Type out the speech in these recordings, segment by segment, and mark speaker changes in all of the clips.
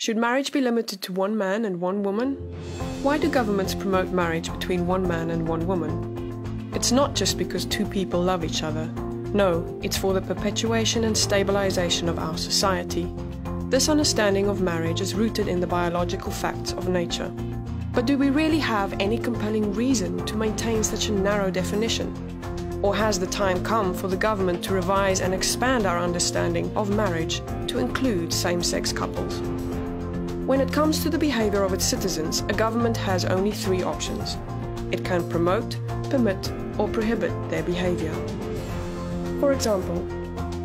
Speaker 1: Should marriage be limited to one man and one woman? Why do governments promote marriage between one man and one woman? It's not just because two people love each other. No, it's for the perpetuation and stabilization of our society. This understanding of marriage is rooted in the biological facts of nature. But do we really have any compelling reason to maintain such a narrow definition? Or has the time come for the government to revise and expand our understanding of marriage to include same-sex couples? When it comes to the behavior of its citizens, a government has only three options. It can promote, permit, or prohibit their behavior. For example,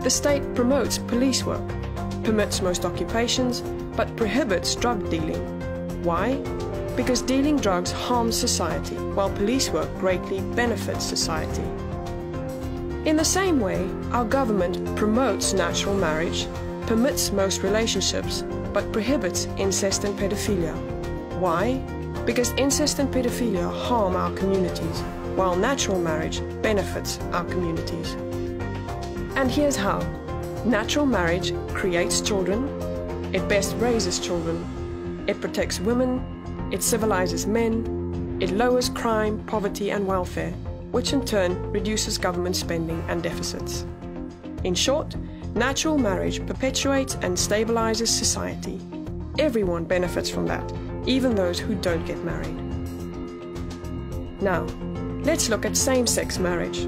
Speaker 1: the state promotes police work, permits most occupations, but prohibits drug dealing. Why? Because dealing drugs harms society, while police work greatly benefits society. In the same way, our government promotes natural marriage, permits most relationships, but prohibits incest and pedophilia. Why? Because incest and pedophilia harm our communities, while natural marriage benefits our communities. And here's how. Natural marriage creates children, it best raises children, it protects women, it civilizes men, it lowers crime, poverty and welfare, which in turn reduces government spending and deficits. In short, natural marriage perpetuates and stabilizes society. Everyone benefits from that, even those who don't get married. Now, let's look at same-sex marriage.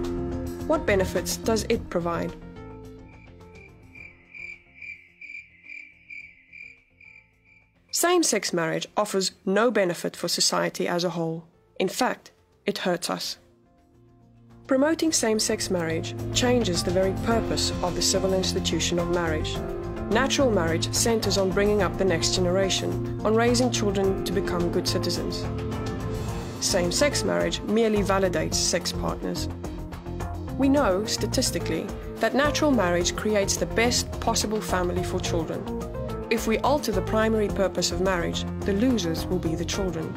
Speaker 1: What benefits does it provide? Same-sex marriage offers no benefit for society as a whole. In fact, it hurts us. Promoting same-sex marriage changes the very purpose of the civil institution of marriage. Natural marriage centers on bringing up the next generation, on raising children to become good citizens. Same-sex marriage merely validates sex partners. We know, statistically, that natural marriage creates the best possible family for children. If we alter the primary purpose of marriage, the losers will be the children.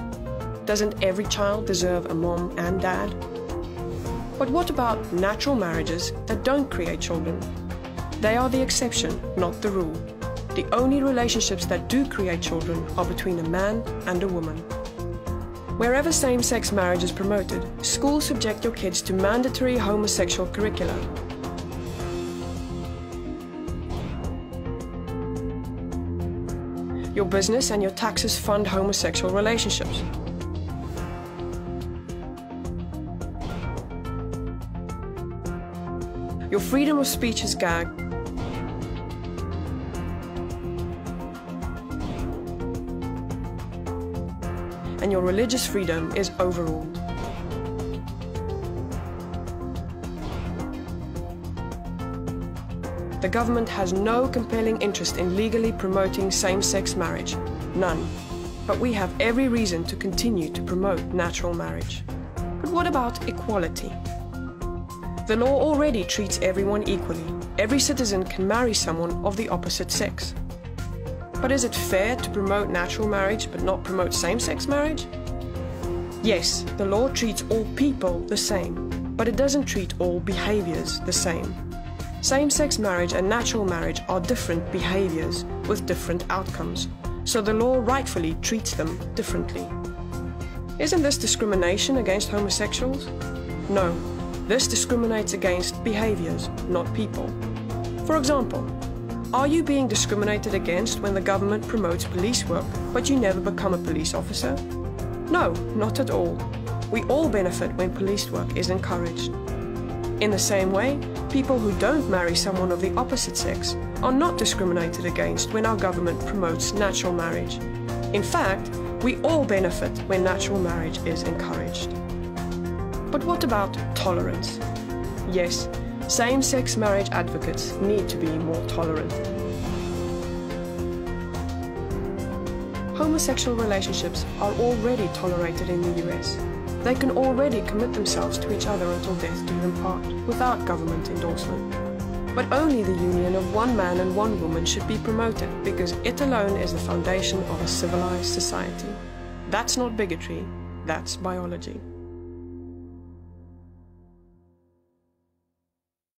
Speaker 1: Doesn't every child deserve a mom and dad? But what about natural marriages that don't create children? They are the exception, not the rule. The only relationships that do create children are between a man and a woman. Wherever same-sex marriage is promoted, schools subject your kids to mandatory homosexual curricula. Your business and your taxes fund homosexual relationships. Your freedom of speech is gagged. And your religious freedom is overruled. The government has no compelling interest in legally promoting same-sex marriage. None. But we have every reason to continue to promote natural marriage. But what about equality? The law already treats everyone equally. Every citizen can marry someone of the opposite sex. But is it fair to promote natural marriage but not promote same-sex marriage? Yes, the law treats all people the same, but it doesn't treat all behaviors the same. Same-sex marriage and natural marriage are different behaviors with different outcomes, so the law rightfully treats them differently. Isn't this discrimination against homosexuals? No. This discriminates against behaviors, not people. For example, are you being discriminated against when the government promotes police work, but you never become a police officer? No, not at all. We all benefit when police work is encouraged. In the same way, people who don't marry someone of the opposite sex are not discriminated against when our government promotes natural marriage. In fact, we all benefit when natural marriage is encouraged. But what about tolerance? Yes, same-sex marriage advocates need to be more tolerant. Homosexual relationships are already tolerated in the US. They can already commit themselves to each other until death do them part, without government endorsement. But only the union of one man and one woman should be promoted, because it alone is the foundation of a civilized society. That's not bigotry, that's biology.